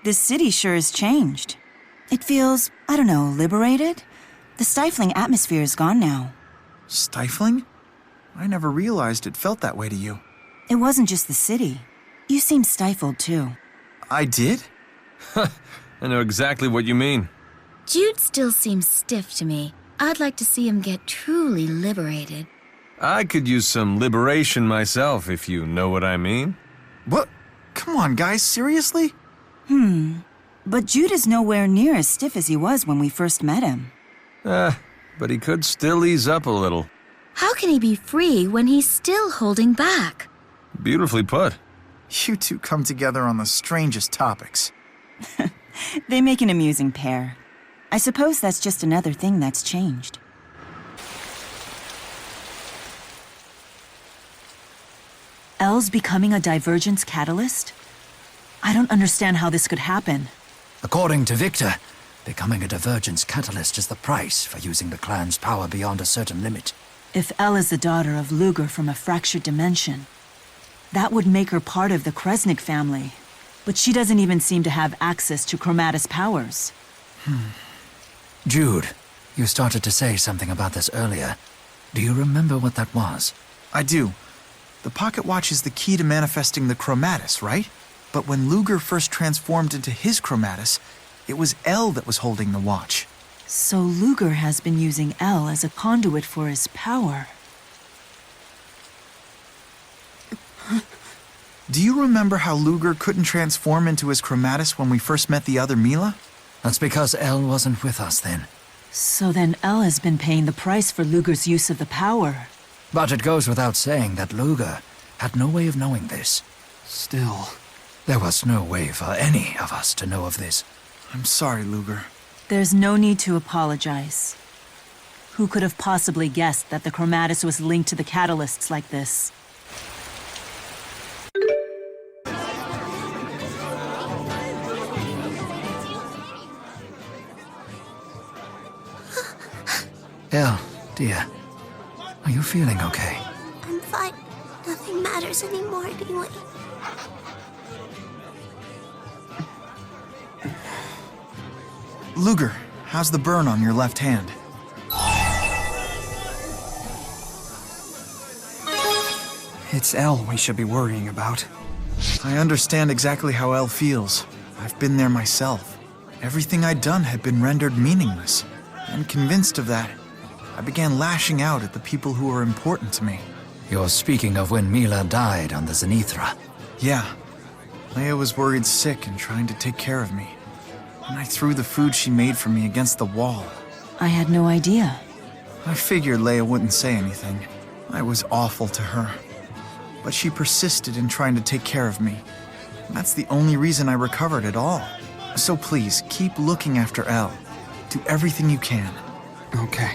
This city sure has changed. It feels, I don't know, liberated? The stifling atmosphere is gone now. Stifling? I never realized it felt that way to you. It wasn't just the city. You seemed stifled, too. I did? I know exactly what you mean. Jude still seems stiff to me. I'd like to see him get truly liberated. I could use some liberation myself, if you know what I mean. What? Come on, guys, seriously? But Jude is nowhere near as stiff as he was when we first met him. But he could still ease up a little. How can he be free when he's still holding back? Beautifully put. You two come together on the strangest topics. They make an amusing pair. I suppose that's just another thing that's changed. Elle's becoming a divergence catalyst? I don't understand how this could happen. According to Victor, becoming a divergence catalyst is the price for using the clan's power beyond a certain limit. If Elle is the daughter of Luger from a fractured dimension, that would make her part of the Kresnik family. But she doesn't even seem to have access to Chromatus powers. Jude, you started to say something about this earlier. Do you remember what that was? I do. The pocket watch is the key to manifesting the Chromatus, right? But when Luger first transformed into his Chromatus, it was Elle that was holding the watch. So Luger has been using Elle as a conduit for his power. Do you remember how Luger couldn't transform into his Chromatus when we first met the other Mila? That's because Elle wasn't with us then. So then Elle has been paying the price for Luger's use of the power. But it goes without saying that Luger had no way of knowing this. Still, There was no way for any of us to know of this. I'm sorry, Luger. There's no need to apologize. Who could have possibly guessed that the Chromatus was linked to the catalysts like this? Elle, dear, are you feeling okay? I'm fine. Nothing matters anymore anyway. Luger, how's the burn on your left hand? It's Elle we should be worrying about. I understand exactly how Elle feels. I've been there myself. Everything I'd done had been rendered meaningless. And convinced of that, I began lashing out at the people who were important to me. You're speaking of when Mila died on the Zenithra. Yeah. Leia was worried sick and trying to take care of me. And I threw the food she made for me against the wall. I had no idea. I figured Leia wouldn't say anything. I was awful to her. But she persisted in trying to take care of me. That's the only reason I recovered at all. So please, keep looking after Elle. Do everything you can. Okay.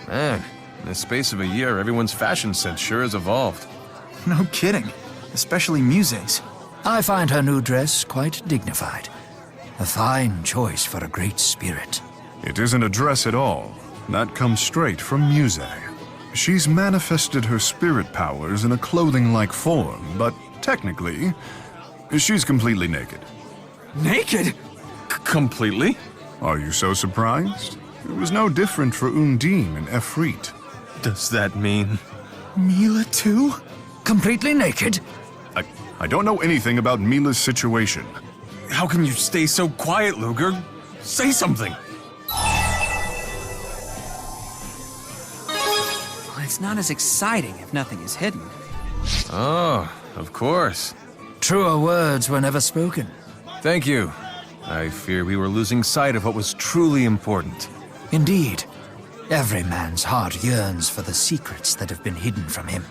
Man, in the space of a year, everyone's fashion sense sure has evolved. No kidding. Especially Muse's. I find her new dress quite dignified. A fine choice for a great spirit. It isn't a dress at all. That comes straight from Muse. She's manifested her spirit powers in a clothing-like form, but technically, she's completely naked. Naked? Completely? Are you so surprised? It was no different for Undine and Efreet. Does that mean... Mila too? Completely naked? I don't know anything about Mila's situation. How can you stay so quiet, Luger? Say something! Well, it's not as exciting if nothing is hidden. Oh, of course. Truer words were never spoken. Thank you. I fear we were losing sight of what was truly important. Indeed. Every man's heart yearns for the secrets that have been hidden from him.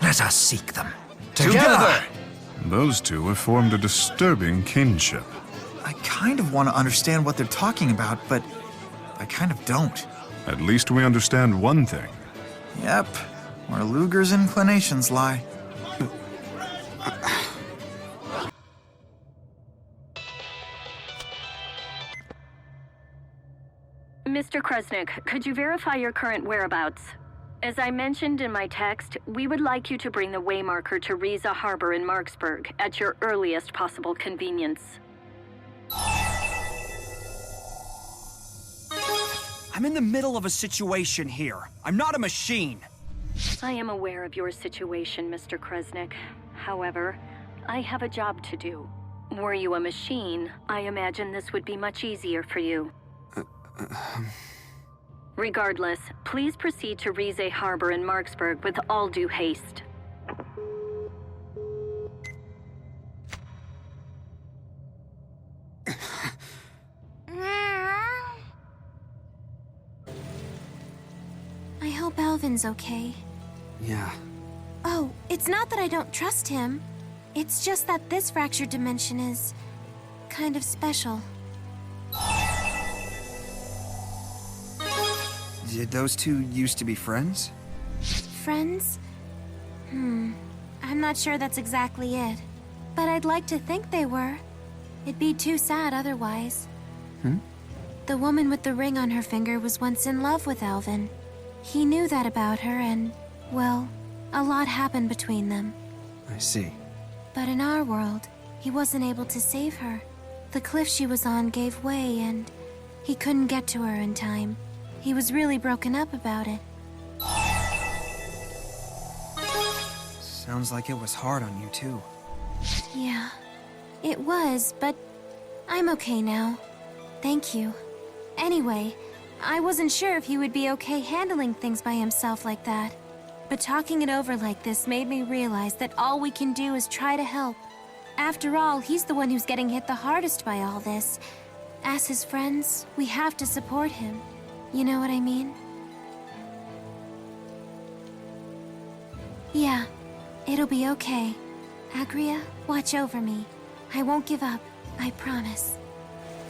Let us seek them. Together! Those two have formed a disturbing kinship. I kind of want to understand what they're talking about, but I kind of don't. At least we understand one thing. Yep, where Luger's inclinations lie. Mr. Kresnik, could you verify your current whereabouts? As I mentioned in my text, we would like you to bring the waymarker to Riza Harbor in Marksburg at your earliest possible convenience. I'm in the middle of a situation here. I'm not a machine. I am aware of your situation, Mr. Kresnik. However, I have a job to do. Were you a machine, I imagine this would be much easier for you. Regardless, please proceed to Rize Harbor in Marksburg with all due haste. I hope Alvin's okay. Yeah. Oh, it's not that I don't trust him. It's just that this fractured dimension is kind of special. Did those two used to be friends? Friends? I'm not sure that's exactly it. But I'd like to think they were. It'd be too sad otherwise. The woman with the ring on her finger was once in love with Alvin. He knew that about her and, well, a lot happened between them. I see. But in our world, he wasn't able to save her. The cliff she was on gave way and he couldn't get to her in time. He was really broken up about it. Sounds like it was hard on you, too. Yeah, it was, but I'm okay now. Thank you. Anyway, I wasn't sure if he would be okay handling things by himself like that. But talking it over like this made me realize that all we can do is try to help. After all, he's the one who's getting hit the hardest by all this. As his friends, we have to support him. You know what I mean? Yeah, it'll be okay. Agria, watch over me. I won't give up, I promise.